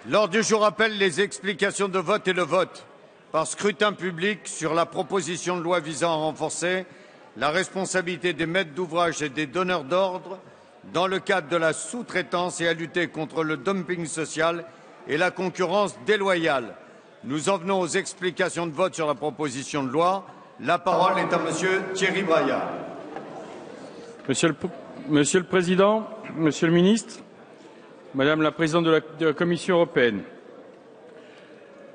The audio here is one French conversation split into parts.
L'ordre du jour appelle les explications de vote et le vote par scrutin public sur la proposition de loi visant à renforcer la responsabilité des maîtres d'ouvrage et des donneurs d'ordre dans le cadre de la sous-traitance et à lutter contre le dumping social et la concurrence déloyale. Nous en venons aux explications de vote sur la proposition de loi. La parole est à Monsieur Thierry Braillard. Monsieur le Président, Monsieur le Ministre, Madame la Présidente de la Commission européenne,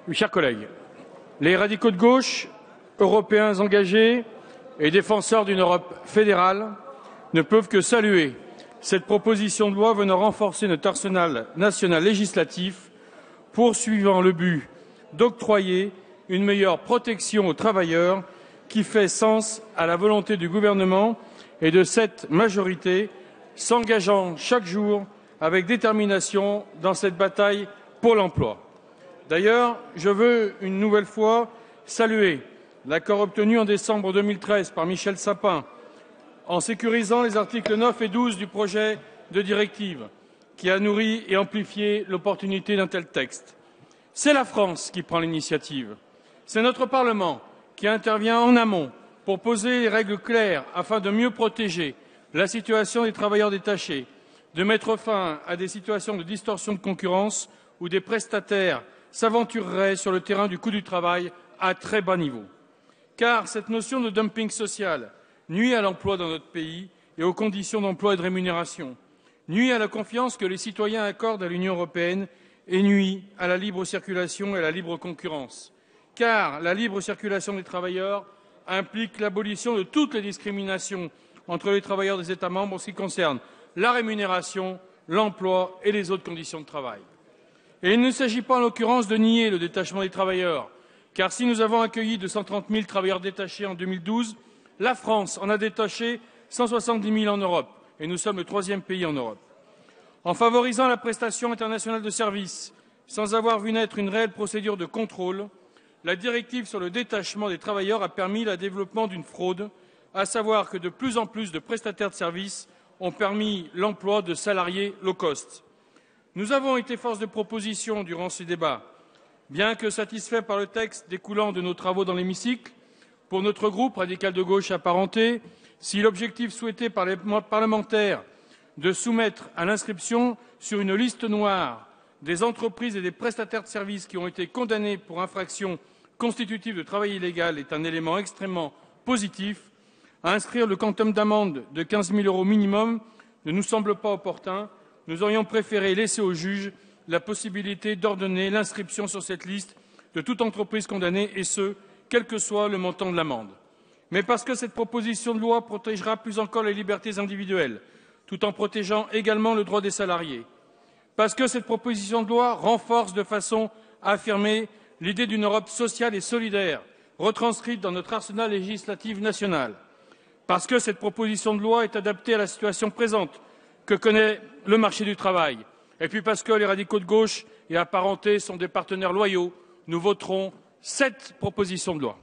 mes chers collègues, les radicaux de gauche, européens engagés et défenseurs d'une Europe fédérale ne peuvent que saluer cette proposition de loi venant renforcer notre arsenal national législatif, poursuivant le but d'octroyer une meilleure protection aux travailleurs qui fait sens à la volonté du gouvernement et de cette majorité, s'engageant chaque jour avec détermination dans cette bataille pour l'emploi. D'ailleurs, je veux une nouvelle fois saluer l'accord obtenu en décembre 2013 par Michel Sapin en sécurisant les articles 9 et 12 du projet de directive qui a nourri et amplifié l'opportunité d'un tel texte. C'est la France qui prend l'initiative. C'est notre Parlement qui intervient en amont pour poser les règles claires afin de mieux protéger la situation des travailleurs détachés, de mettre fin à des situations de distorsion de concurrence où des prestataires s'aventureraient sur le terrain du coût du travail à très bas niveau. Car cette notion de dumping social nuit à l'emploi dans notre pays et aux conditions d'emploi et de rémunération, nuit à la confiance que les citoyens accordent à l'Union européenne et nuit à la libre circulation et à la libre concurrence. Car la libre circulation des travailleurs implique l'abolition de toutes les discriminations entre les travailleurs des États membres en ce qui concerne la rémunération, l'emploi et les autres conditions de travail. Et il ne s'agit pas en l'occurrence de nier le détachement des travailleurs, car si nous avons accueilli 230 000 travailleurs détachés en 2012, la France en a détaché 170 000 en Europe, et nous sommes le troisième pays en Europe. En favorisant la prestation internationale de services, sans avoir vu naître une réelle procédure de contrôle, la directive sur le détachement des travailleurs a permis le développement d'une fraude, à savoir que de plus en plus de prestataires de services ont permis l'emploi de salariés low cost. Nous avons été force de proposition durant ces débats. Bien que satisfaits par le texte découlant de nos travaux dans l'hémicycle, pour notre groupe radical de gauche apparenté, si l'objectif souhaité par les parlementaires de soumettre à l'inscription sur une liste noire des entreprises et des prestataires de services qui ont été condamnés pour infraction constitutive de travail illégal est un élément extrêmement positif, à inscrire le quantum d'amende de 15 000 € minimum ne nous semble pas opportun. Nous aurions préféré laisser au juge la possibilité d'ordonner l'inscription sur cette liste de toute entreprise condamnée, et ce, quel que soit le montant de l'amende. Mais parce que cette proposition de loi protégera plus encore les libertés individuelles, tout en protégeant également le droit des salariés. Parce que cette proposition de loi renforce de façon affirmée l'idée d'une Europe sociale et solidaire, retranscrite dans notre arsenal législatif national. Parce que cette proposition de loi est adaptée à la situation présente que connaît le marché du travail. Et puis parce que les radicaux de gauche et apparentés sont des partenaires loyaux, nous voterons cette proposition de loi.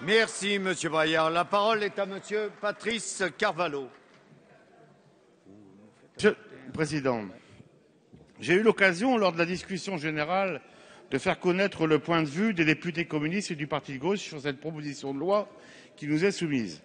Merci, Monsieur Braillard. La parole est à Monsieur Patrice Carvalho. Monsieur le Président, j'ai eu l'occasion, lors de la discussion générale, de faire connaître le point de vue des députés communistes et du Parti de gauche sur cette proposition de loi qui nous est soumise.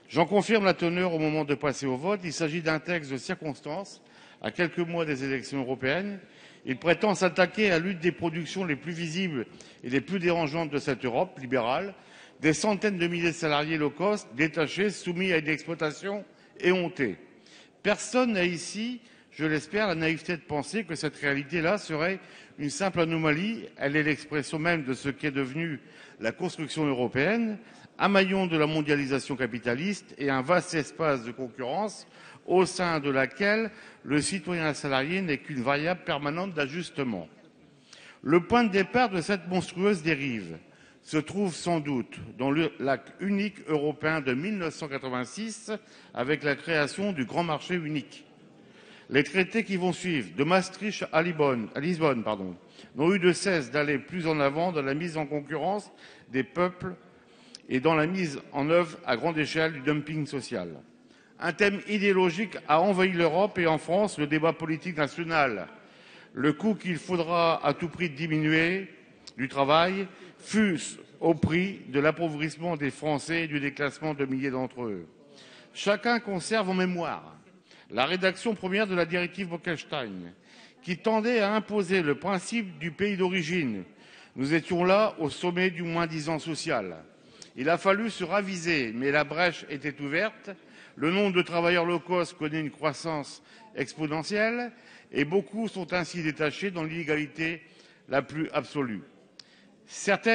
J'en confirme la teneur au moment de passer au vote. Il s'agit d'un texte de circonstance, à quelques mois des élections européennes. Il prétend s'attaquer à l'une des productions les plus visibles et les plus dérangeantes de cette Europe libérale, des centaines de milliers de salariés low cost, détachés, soumis à une exploitation éhontée. Personne n'a ici, je l'espère, la naïveté de penser que cette réalité-là serait une simple anomalie. Elle est l'expression même de ce qu'est devenue la construction européenne, un maillon de la mondialisation capitaliste et un vaste espace de concurrence au sein de laquelle le citoyen salarié n'est qu'une variable permanente d'ajustement. Le point de départ de cette monstrueuse dérive se trouve sans doute dans le l'acte unique européen de 1986 avec la création du grand marché unique. Les traités qui vont suivre, de Maastricht à Lisbonne, n'ont eu de cesse d'aller plus en avant dans la mise en concurrence des peuples et dans la mise en œuvre à grande échelle du dumping social. Un thème idéologique a envahi l'Europe et en France le débat politique national. le coût qu'il faudra à tout prix diminuer du travail, fût-ce au prix de l'appauvrissement des Français et du déclassement de milliers d'entre eux. Chacun conserve en mémoire la rédaction première de la directive Bolkestein, qui tendait à imposer le principe du pays d'origine. Nous étions là au sommet du moins-disant social. Il a fallu se raviser, mais la brèche était ouverte. Le nombre de travailleurs low cost connaît une croissance exponentielle et beaucoup sont ainsi détachés dans l'illégalité la plus absolue. Certes,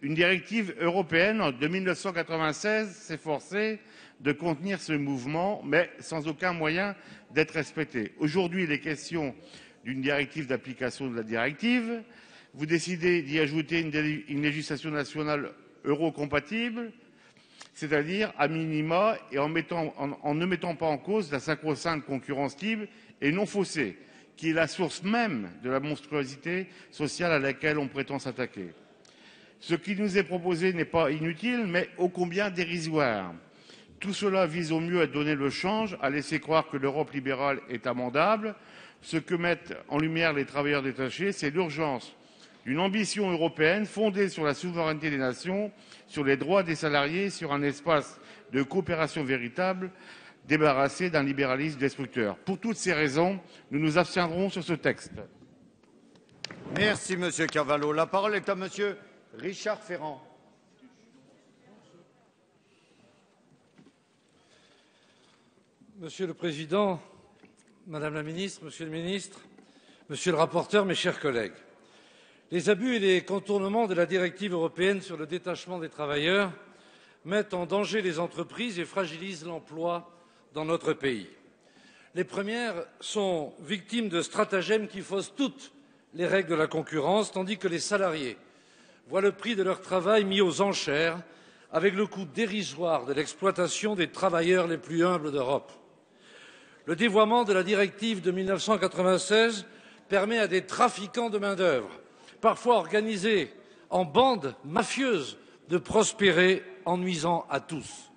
une directive européenne de 1996 s'efforçait de contenir ce mouvement, mais sans aucun moyen d'être respectée. Aujourd'hui, il est question d'une directive d'application de la directive. Vous décidez d'y ajouter une législation nationale eurocompatible, c'est-à-dire à minima, et en ne mettant pas en cause la sacro-sainte concurrence libre et non faussée, qui est la source même de la monstruosité sociale à laquelle on prétend s'attaquer. Ce qui nous est proposé n'est pas inutile, mais ô combien dérisoire. Tout cela vise au mieux à donner le change, à laisser croire que l'Europe libérale est amendable. Ce que mettent en lumière les travailleurs détachés, c'est l'urgence d'une ambition européenne fondée sur la souveraineté des nations, sur les droits des salariés, sur un espace de coopération véritable, débarrassé d'un libéralisme destructeur. Pour toutes ces raisons, nous nous abstiendrons sur ce texte. Merci, Monsieur Cavallo. La parole est à Monsieur Richard Ferrand. Monsieur le Président, Madame la Ministre, Monsieur le Ministre, Monsieur le rapporteur, mes chers collègues, les abus et les contournements de la directive européenne sur le détachement des travailleurs mettent en danger les entreprises et fragilisent l'emploi dans notre pays. Les premières sont victimes de stratagèmes qui faussent toutes les règles de la concurrence, tandis que les salariés voient le prix de leur travail mis aux enchères avec le coût dérisoire de l'exploitation des travailleurs les plus humbles d'Europe. Le dévoiement de la directive de 1996 permet à des trafiquants de main-d'œuvre, parfois organisés en bandes mafieuses, de prospérer en nuisant à tous.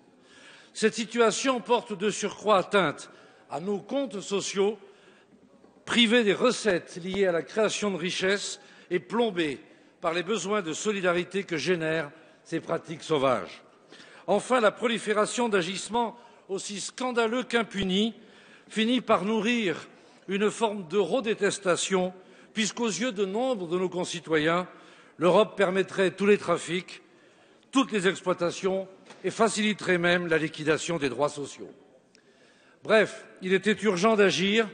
Cette situation porte de surcroît atteinte à nos comptes sociaux, privés des recettes liées à la création de richesses et plombés par les besoins de solidarité que génèrent ces pratiques sauvages. Enfin, la prolifération d'agissements aussi scandaleux qu'impunis finit par nourrir une forme d'eurodétestation, puisqu'aux yeux de nombre de nos concitoyens, l'Europe permettrait tous les trafics, toutes les exploitations et faciliterait même la liquidation des droits sociaux. Bref, il était urgent d'agir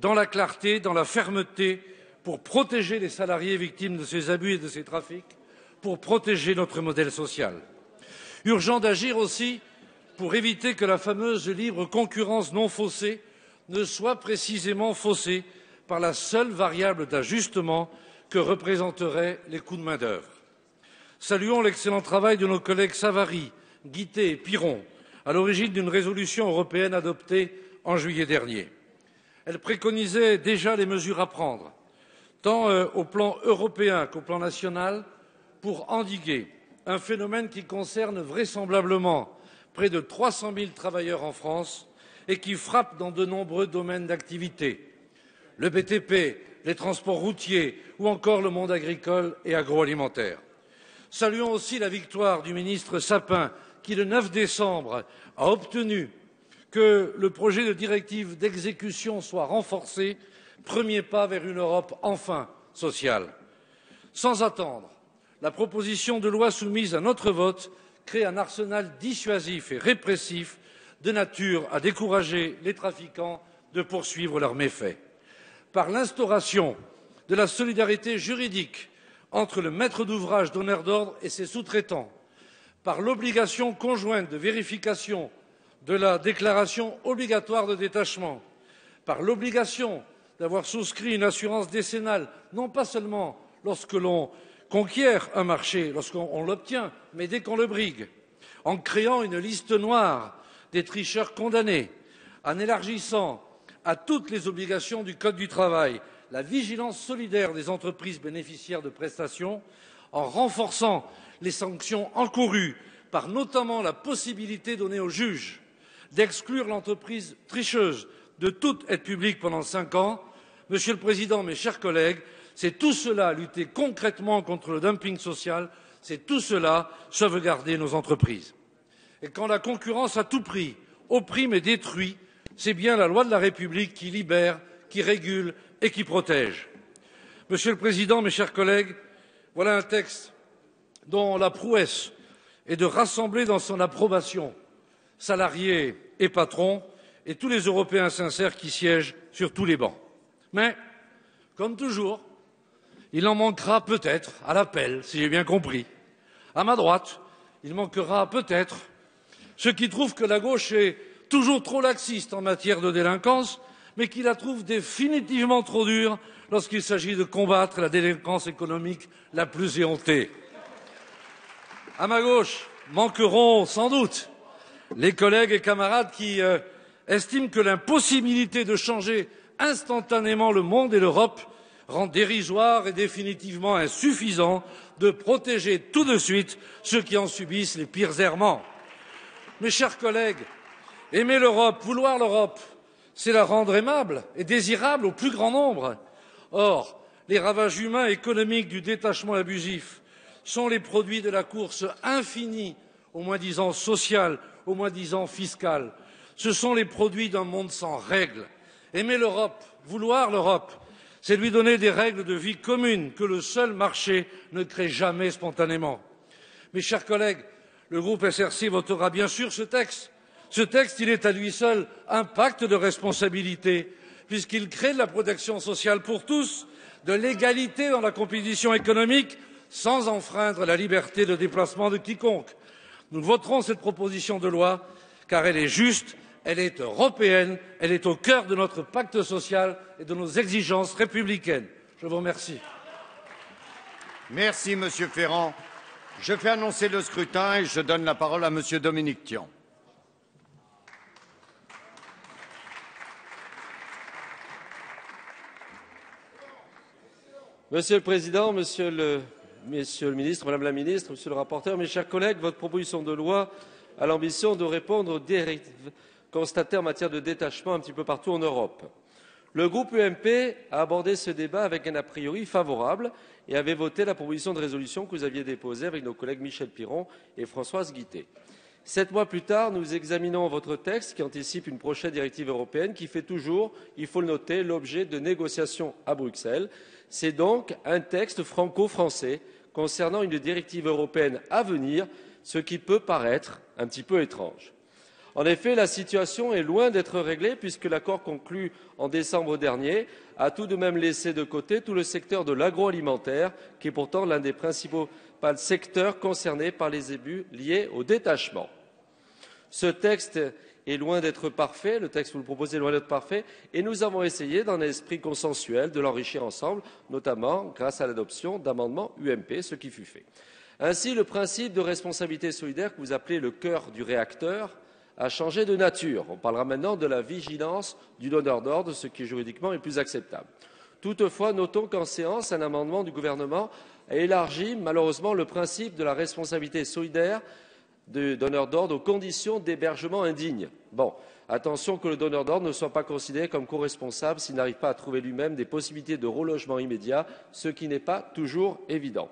dans la clarté, dans la fermeté, pour protéger les salariés victimes de ces abus et de ces trafics, pour protéger notre modèle social. Urgent d'agir aussi pour éviter que la fameuse libre concurrence non faussée ne soit précisément faussée par la seule variable d'ajustement que représenteraient les coûts de main-d'œuvre. Saluons l'excellent travail de nos collègues Savary, Guittet et Piron, à l'origine d'une résolution européenne adoptée en juillet dernier. Elle préconisait déjà les mesures à prendre, tant au plan européen qu'au plan national, pour endiguer un phénomène qui concerne vraisemblablement près de 300 000 travailleurs en France et qui frappe dans de nombreux domaines d'activité, le BTP, les transports routiers ou encore le monde agricole et agroalimentaire. Saluons aussi la victoire du ministre Sapin qui, le 9 décembre, a obtenu que le projet de directive d'exécution soit renforcé, premier pas vers une Europe enfin sociale. Sans attendre, la proposition de loi soumise à notre vote crée un arsenal dissuasif et répressif de nature à décourager les trafiquants de poursuivre leurs méfaits. Par l'instauration de la solidarité juridique entre le maître d'ouvrage donneur d'ordre et ses sous-traitants, par l'obligation conjointe de vérification de la déclaration obligatoire de détachement, par l'obligation d'avoir souscrit une assurance décennale, non pas seulement lorsque l'on conquiert un marché, lorsqu'on l'obtient, mais dès qu'on le brigue, en créant une liste noire des tricheurs condamnés, en élargissant à toutes les obligations du Code du travail la vigilance solidaire des entreprises bénéficiaires de prestations, en renforçant les sanctions encourues par notamment la possibilité donnée au juge d'exclure l'entreprise tricheuse de toute aide publique pendant 5 ans, Monsieur le Président, mes chers collègues, c'est tout cela, lutter concrètement contre le dumping social, c'est tout cela, sauvegarder nos entreprises. Et quand la concurrence à tout prix opprime et détruit, c'est bien la loi de la République qui libère, qui régule et qui protège. Monsieur le Président, mes chers collègues, voilà un texte dont la prouesse est de rassembler dans son approbation salariés et patrons et tous les Européens sincères qui siègent sur tous les bancs. Mais, comme toujours, il en manquera peut-être à l'appel, si j'ai bien compris. À ma droite, il manquera peut-être ceux qui trouvent que la gauche est toujours trop laxiste en matière de délinquance, mais qui la trouvent définitivement trop dure lorsqu'il s'agit de combattre la délinquance économique la plus éhontée. À ma gauche manqueront sans doute les collègues et camarades qui estiment que l'impossibilité de changer instantanément le monde et l'Europe rend dérisoire et définitivement insuffisant de protéger tout de suite ceux qui en subissent les pires errements. Mes chers collègues, aimer l'Europe, vouloir l'Europe, c'est la rendre aimable et désirable au plus grand nombre. Or, les ravages humains et économiques du détachement abusif sont les produits de la course infinie au moins-disant social, au moins-disant fiscal. Ce sont les produits d'un monde sans règles. Aimer l'Europe, vouloir l'Europe, c'est lui donner des règles de vie communes que le seul marché ne crée jamais spontanément. Mes chers collègues, le groupe SRC votera bien sûr ce texte. Ce texte, il est à lui seul un pacte de responsabilité, puisqu'il crée de la protection sociale pour tous, de l'égalité dans la compétition économique, sans enfreindre la liberté de déplacement de quiconque. Nous voterons cette proposition de loi car elle est juste, elle est européenne, elle est au cœur de notre pacte social et de nos exigences républicaines. Je vous remercie. Merci, Monsieur Ferrand. Je fais annoncer le scrutin et je donne la parole à Monsieur Dominique Tian. Monsieur le Président, Monsieur le Ministre, Madame la Ministre, Monsieur le rapporteur, mes chers collègues, votre proposition de loi a l'ambition de répondre aux dérives constatées en matière de détachement un petit peu partout en Europe. Le groupe UMP a abordé ce débat avec un a priori favorable et avait voté la proposition de résolution que vous aviez déposée avec nos collègues Michel Piron et Françoise Guittet. 7 mois plus tard, nous examinons votre texte qui anticipe une prochaine directive européenne qui fait toujours, il faut le noter, l'objet de négociations à Bruxelles. C'est donc un texte franco-français concernant une directive européenne à venir, ce qui peut paraître un petit peu étrange. En effet, la situation est loin d'être réglée puisque l'accord conclu en décembre dernier a tout de même laissé de côté tout le secteur de l'agroalimentaire, qui est pourtant l'un des principaux secteurs concernés par les abus liés au détachement. Ce texte est loin d'être parfait, le texte que vous le proposez est loin d'être parfait, et nous avons essayé, dans un esprit consensuel, de l'enrichir ensemble, notamment grâce à l'adoption d'amendements UMP, ce qui fut fait. Ainsi, le principe de responsabilité solidaire que vous appelez le cœur du réacteur a changé de nature. On parlera maintenant de la vigilance du donneur d'ordre, ce qui juridiquement est plus acceptable. Toutefois, notons qu'en séance, un amendement du gouvernement a élargi malheureusement le principe de la responsabilité solidaire du donneur d'ordre aux conditions d'hébergement indignes. Bon, attention que le donneur d'ordre ne soit pas considéré comme coresponsable s'il n'arrive pas à trouver lui-même des possibilités de relogement immédiat, ce qui n'est pas toujours évident.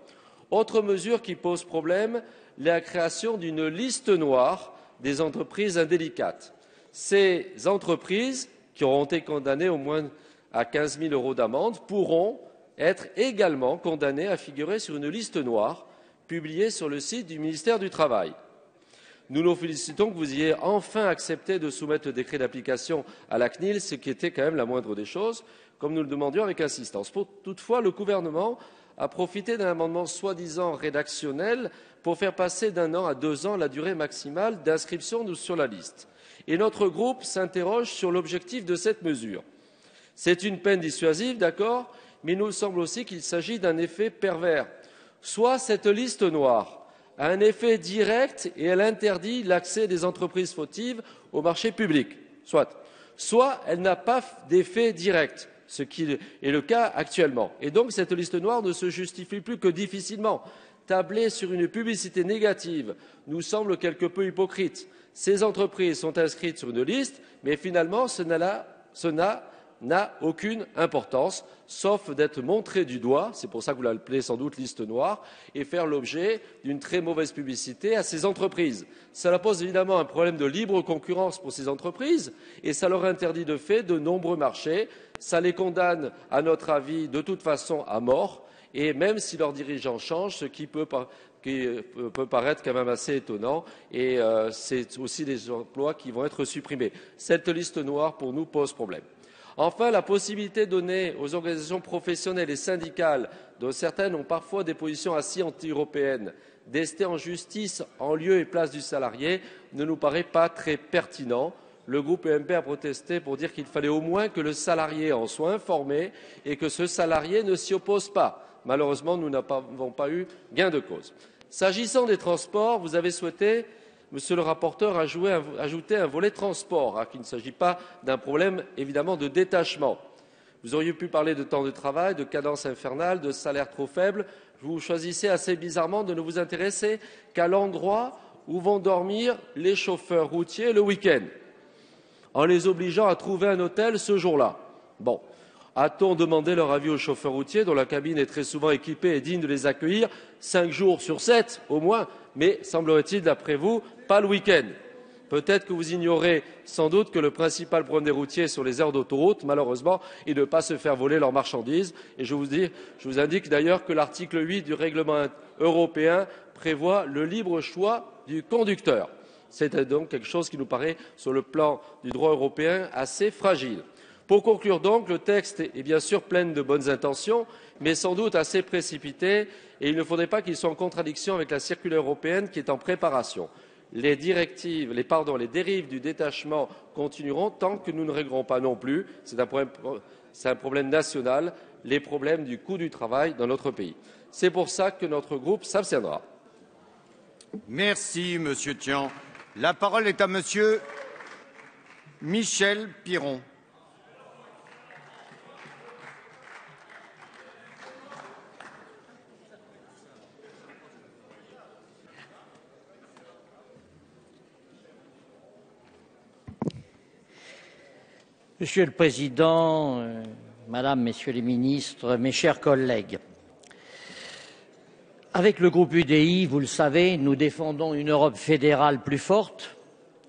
Autre mesure qui pose problème, la création d'une liste noire des entreprises indélicates. Ces entreprises, qui auront été condamnées au moins à 15 000 € d'amende, pourront être également condamnées à figurer sur une liste noire publiée sur le site du ministère du Travail. Nous nous félicitons que vous ayez enfin accepté de soumettre le décret d'application à la CNIL, ce qui était quand même la moindre des choses, comme nous le demandions avec insistance. Toutefois, le gouvernement a profité d'un amendement soi-disant rédactionnel pour faire passer d'1 an à 2 ans la durée maximale d'inscription sur la liste. Et notre groupe s'interroge sur l'objectif de cette mesure. C'est une peine dissuasive, d'accord, mais il nous semble aussi qu'il s'agit d'un effet pervers. Soit cette liste noire a un effet direct et elle interdit l'accès des entreprises fautives au marché public, soit elle n'a pas d'effet direct, ce qui est le cas actuellement. Et donc cette liste noire ne se justifie plus que difficilement. Tabler sur une publicité négative nous semble quelque peu hypocrite. Ces entreprises sont inscrites sur une liste, mais finalement ce n'a n'a aucune importance, sauf d'être montré du doigt, c'est pour ça que vous l'appelez sans doute liste noire, et faire l'objet d'une très mauvaise publicité à ces entreprises. Cela pose évidemment un problème de libre concurrence pour ces entreprises, et ça leur interdit de fait de nombreux marchés, ça les condamne, à notre avis, de toute façon à mort, et même si leurs dirigeants changent, ce qui peut paraître quand même assez étonnant, et c'est aussi des emplois qui vont être supprimés. Cette liste noire, pour nous, pose problème. Enfin, la possibilité donnée aux organisations professionnelles et syndicales, dont certaines ont parfois des positions assez anti-européennes, d'ester en justice en lieu et place du salarié ne nous paraît pas très pertinent. Le groupe EMP a protesté pour dire qu'il fallait au moins que le salarié en soit informé et que ce salarié ne s'y oppose pas. Malheureusement, nous n'avons pas eu gain de cause. S'agissant des transports, vous avez souhaité, Monsieur le rapporteur, ajouter un volet transport, qu'il ne s'agit pas d'un problème évidemment de détachement. Vous auriez pu parler de temps de travail, de cadence infernale, de salaire trop faible. Vous choisissez assez bizarrement de ne vous intéresser qu'à l'endroit où vont dormir les chauffeurs routiers le week-end, en les obligeant à trouver un hôtel ce jour-là. Bon. A-t-on demandé leur avis aux chauffeurs routiers, dont la cabine est très souvent équipée et digne de les accueillir 5 jours sur 7 au moins, mais semblerait-il, d'après vous, pas le week-end? Peut-être que vous ignorez sans doute que le principal problème des routiers sur les aires d'autoroute, malheureusement, est de ne pas se faire voler leurs marchandises. Et je vous indique d'ailleurs que l'article 8 du règlement européen prévoit le libre choix du conducteur. C'est donc quelque chose qui nous paraît, sur le plan du droit européen, assez fragile. Pour conclure donc, le texte est bien sûr plein de bonnes intentions, mais sans doute assez précipité, et il ne faudrait pas qu'il soit en contradiction avec la circulaire européenne qui est en préparation. Les dérives du détachement continueront tant que nous ne réglerons pas non plus, c'est un problème national, les problèmes du coût du travail dans notre pays. C'est pour ça que notre groupe s'abstiendra. Merci, Monsieur Tian. La parole est à Monsieur Michel Piron. Monsieur le Président, Madame, Messieurs les ministres, mes chers collègues, avec le groupe UDI, vous le savez, nous défendons une Europe fédérale plus forte,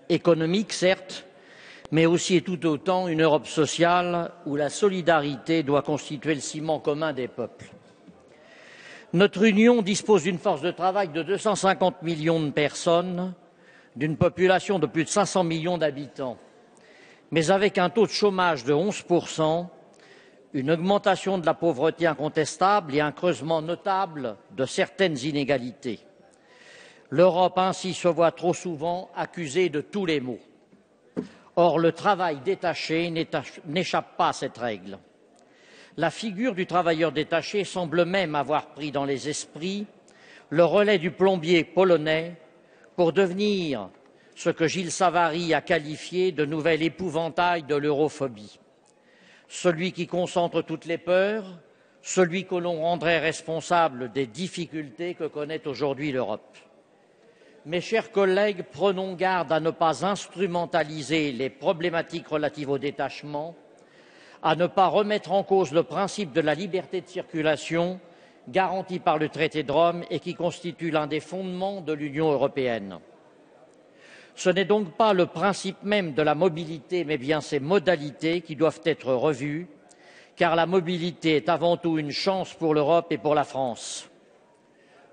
économique certes, mais aussi et tout autant une Europe sociale où la solidarité doit constituer le ciment commun des peuples. Notre Union dispose d'une force de travail de 250 millions de personnes, d'une population de plus de 500 millions d'habitants. Mais avec un taux de chômage de 11%, une augmentation de la pauvreté incontestable et un creusement notable de certaines inégalités. L'Europe ainsi se voit trop souvent accusée de tous les maux. Or, le travail détaché n'échappe pas à cette règle. La figure du travailleur détaché semble même avoir pris dans les esprits le relais du plombier polonais pour devenir ce que Gilles Savary a qualifié de nouvel épouvantail de l'europhobie. Celui qui concentre toutes les peurs, celui que l'on rendrait responsable des difficultés que connaît aujourd'hui l'Europe. Mes chers collègues, prenons garde à ne pas instrumentaliser les problématiques relatives au détachement, à ne pas remettre en cause le principe de la liberté de circulation garanti par le traité de Rome et qui constitue l'un des fondements de l'Union européenne. Ce n'est donc pas le principe même de la mobilité, mais bien ses modalités qui doivent être revues, car la mobilité est avant tout une chance pour l'Europe et pour la France.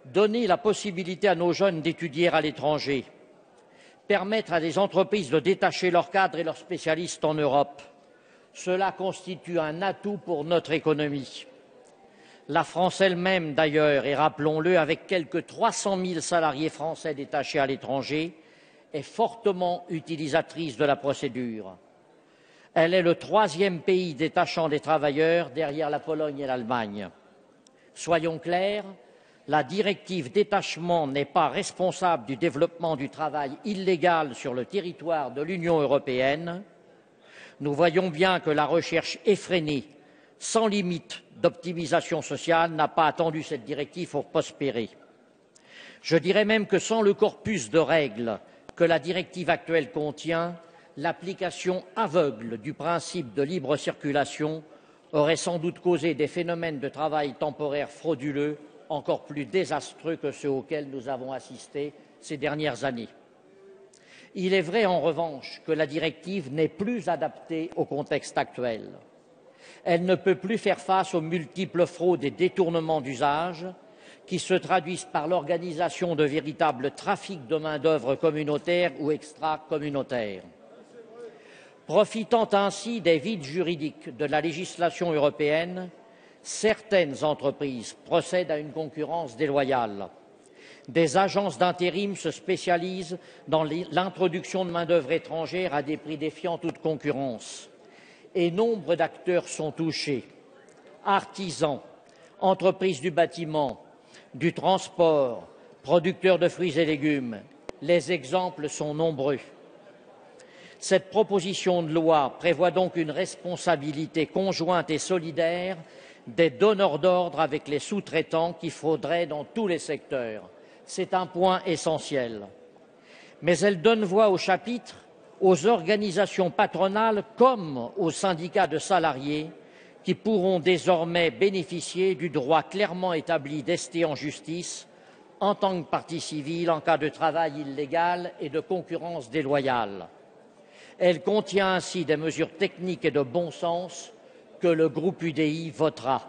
Donner la possibilité à nos jeunes d'étudier à l'étranger, permettre à des entreprises de détacher leurs cadres et leurs spécialistes en Europe, cela constitue un atout pour notre économie. La France elle-même, d'ailleurs, et rappelons-le, avec quelques 300 000 salariés français détachés à l'étranger, est fortement utilisatrice de la procédure. Elle est le 3e pays détachant des travailleurs derrière la Pologne et l'Allemagne. Soyons clairs, la directive détachement n'est pas responsable du développement du travail illégal sur le territoire de l'Union européenne. Nous voyons bien que la recherche effrénée, sans limite d'optimisation sociale, n'a pas attendu cette directive pour prospérer. Je dirais même que sans le corpus de règles que la directive actuelle contient, l'application aveugle du principe de libre circulation aurait sans doute causé des phénomènes de travail temporaire frauduleux encore plus désastreux que ceux auxquels nous avons assisté ces dernières années. Il est vrai, en revanche, que la directive n'est plus adaptée au contexte actuel. Elle ne peut plus faire face aux multiples fraudes et détournements d'usage qui se traduisent par l'organisation de véritables trafics de main-d'œuvre communautaire ou extra-communautaire. Profitant ainsi des vides juridiques de la législation européenne, certaines entreprises procèdent à une concurrence déloyale. Des agences d'intérim se spécialisent dans l'introduction de main-d'œuvre étrangère à des prix défiant toute concurrence. Et nombre d'acteurs sont touchés. Artisans, entreprises du bâtiment, du transport, producteurs de fruits et légumes. Les exemples sont nombreux. Cette proposition de loi prévoit donc une responsabilité conjointe et solidaire des donneurs d'ordre avec les sous-traitants qui frauderaient dans tous les secteurs. C'est un point essentiel. Mais elle donne voix au chapitre aux organisations patronales comme aux syndicats de salariés qui pourront désormais bénéficier du droit clairement établi d'ester en justice en tant que partie civile en cas de travail illégal et de concurrence déloyale. Elle contient ainsi des mesures techniques et de bon sens que le groupe UDI votera.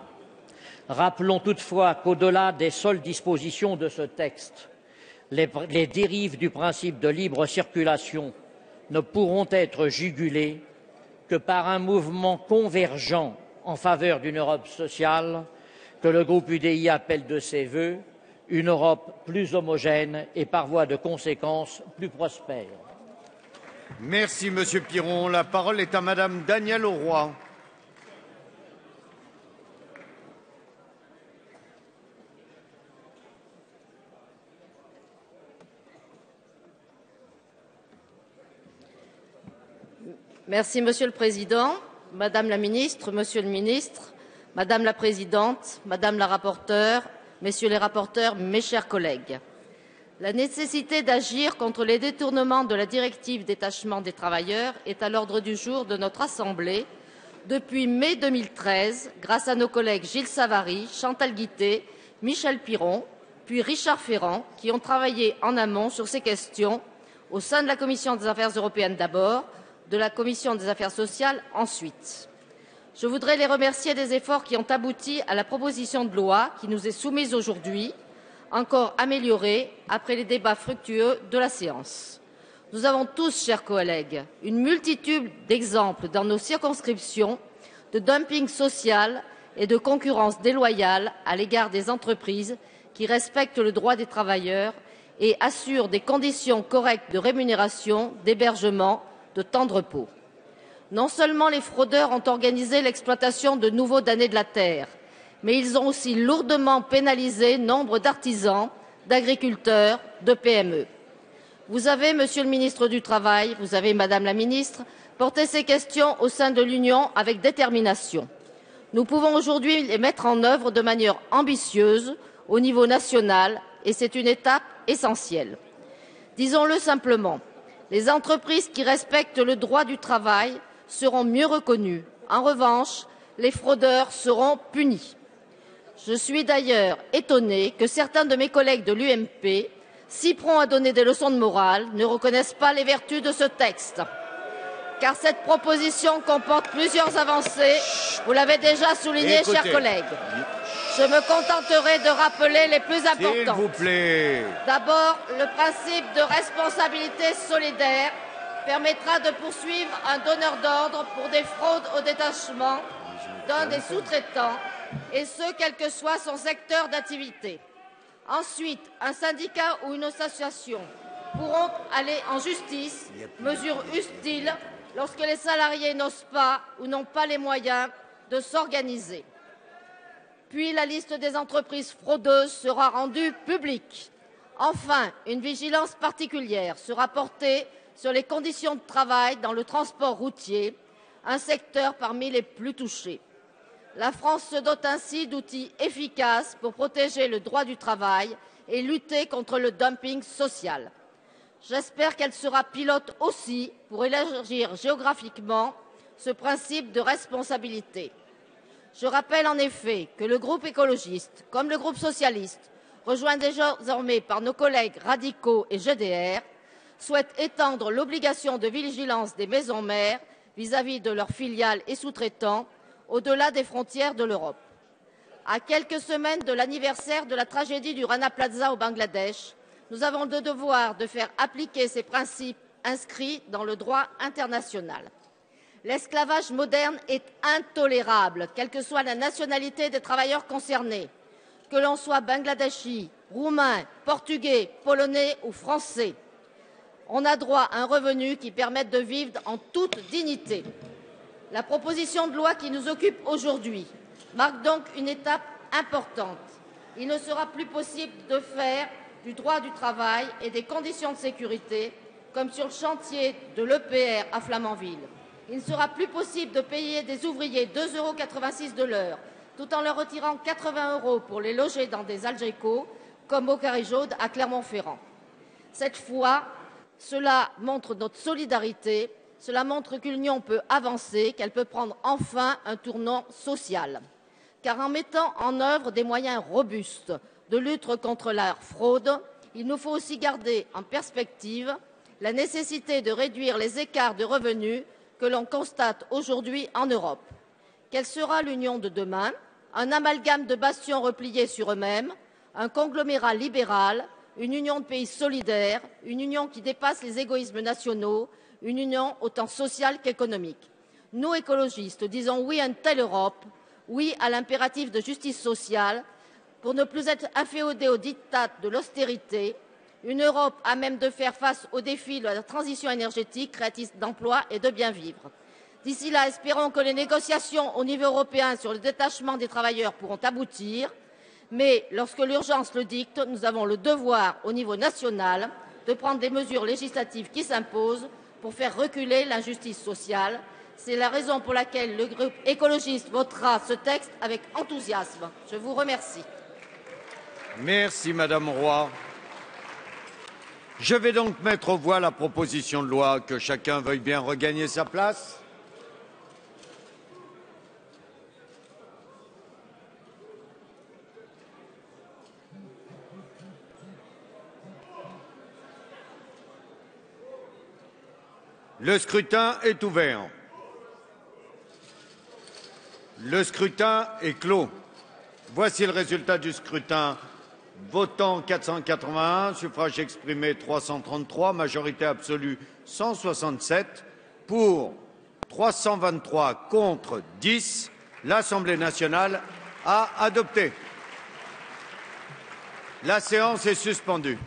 Rappelons toutefois qu'au-delà des seules dispositions de ce texte, les dérives du principe de libre circulation ne pourront être jugulées que par un mouvement convergent en faveur d'une Europe sociale que le groupe UDI appelle de ses vœux, une Europe plus homogène et par voie de conséquence plus prospère. Merci Monsieur Piron. La parole est à Madame Danielle Auroi. Merci Monsieur le Président, Madame la Ministre, Monsieur le Ministre, Madame la Présidente, Madame la rapporteure, Messieurs les rapporteurs, mes chers collègues. La nécessité d'agir contre les détournements de la directive détachement des travailleurs est à l'ordre du jour de notre Assemblée depuis mai 2013, grâce à nos collègues Gilles Savary, Chantal Guittet, Michel Piron, puis Richard Ferrand, qui ont travaillé en amont sur ces questions au sein de la Commission des affaires européennes d'abord, de la Commission des affaires sociales ensuite. Je voudrais les remercier des efforts qui ont abouti à la proposition de loi qui nous est soumise aujourd'hui, encore améliorée après les débats fructueux de la séance. Nous avons tous, chers collègues, une multitude d'exemples dans nos circonscriptions de dumping social et de concurrence déloyale à l'égard des entreprises qui respectent le droit des travailleurs et assurent des conditions correctes de rémunération, d'hébergement, de temps de repos. Non seulement les fraudeurs ont organisé l'exploitation de nouveaux damnés de la terre, mais ils ont aussi lourdement pénalisé nombre d'artisans, d'agriculteurs, de PME. Vous avez, Monsieur le ministre du Travail, vous avez, Madame la ministre, porté ces questions au sein de l'Union avec détermination. Nous pouvons aujourd'hui les mettre en œuvre de manière ambitieuse au niveau national et c'est une étape essentielle. Disons-le simplement, les entreprises qui respectent le droit du travail seront mieux reconnues. En revanche, les fraudeurs seront punis. Je suis d'ailleurs étonnée que certains de mes collègues de l'UMP, si prompts à donner des leçons de morale, ne reconnaissent pas les vertus de ce texte. Car cette proposition comporte plusieurs avancées, vous l'avez déjà souligné, chers collègues. Je me contenterai de rappeler les plus importantes. S'il vous plaît. D'abord, le principe de responsabilité solidaire permettra de poursuivre un donneur d'ordre pour des fraudes au détachement d'un des sous-traitants, et ce, quel que soit son secteur d'activité. Ensuite, un syndicat ou une association pourront aller en justice, mesure utile lorsque les salariés n'osent pas ou n'ont pas les moyens de s'organiser. Puis la liste des entreprises fraudeuses sera rendue publique. Enfin, une vigilance particulière sera portée sur les conditions de travail dans le transport routier, un secteur parmi les plus touchés. La France se dote ainsi d'outils efficaces pour protéger le droit du travail et lutter contre le dumping social. J'espère qu'elle sera pilote aussi pour élargir géographiquement ce principe de responsabilité. Je rappelle en effet que le groupe écologiste, comme le groupe socialiste, rejoint désormais par nos collègues radicaux et GDR, souhaite étendre l'obligation de vigilance des maisons mères vis-à-vis de leurs filiales et sous-traitants au-delà des frontières de l'Europe. À quelques semaines de l'anniversaire de la tragédie du Rana Plaza au Bangladesh, nous avons le devoir de faire appliquer ces principes inscrits dans le droit international. L'esclavage moderne est intolérable, quelle que soit la nationalité des travailleurs concernés, que l'on soit bangladeshi, roumain, portugais, polonais ou français. On a droit à un revenu qui permette de vivre en toute dignité. La proposition de loi qui nous occupe aujourd'hui marque donc une étape importante. Il ne sera plus possible de faire du droit du travail et des conditions de sécurité comme sur le chantier de l'EPR à Flamanville. Il ne sera plus possible de payer des ouvriers 2,86 € de l'heure tout en leur retirant 80 € pour les loger dans des algécos comme au Carré-Jaude à Clermont-Ferrand. Cette fois, cela montre notre solidarité, cela montre que l'Union peut avancer, qu'elle peut prendre enfin un tournant social. Car en mettant en œuvre des moyens robustes de lutte contre la fraude, il nous faut aussi garder en perspective la nécessité de réduire les écarts de revenus que l'on constate aujourd'hui en Europe. Quelle sera l'Union de demain? Un amalgame de bastions repliés sur eux-mêmes, un conglomérat libéral, une union de pays solidaires, une union qui dépasse les égoïsmes nationaux, une union autant sociale qu'économique. Nous, écologistes, disons oui à une telle Europe, oui à l'impératif de justice sociale, pour ne plus être inféodés aux diktats de l'austérité, une Europe à même de faire face aux défis de la transition énergétique, créatrice d'emplois et de bien vivre. D'ici là, espérons que les négociations au niveau européen sur le détachement des travailleurs pourront aboutir, mais lorsque l'urgence le dicte, nous avons le devoir, au niveau national, de prendre des mesures législatives qui s'imposent pour faire reculer l'injustice sociale. C'est la raison pour laquelle le groupe écologiste votera ce texte avec enthousiasme. Je vous remercie. Merci, Madame Roy. Je vais donc mettre aux voix la proposition de loi. Que chacun veuille bien regagner sa place. Le scrutin est ouvert. Le scrutin est clos. Voici le résultat du scrutin. Votant 481, suffrages exprimés 333, majorité absolue 167, pour 323, contre 10. L'Assemblée nationale a adopté. La séance est suspendue.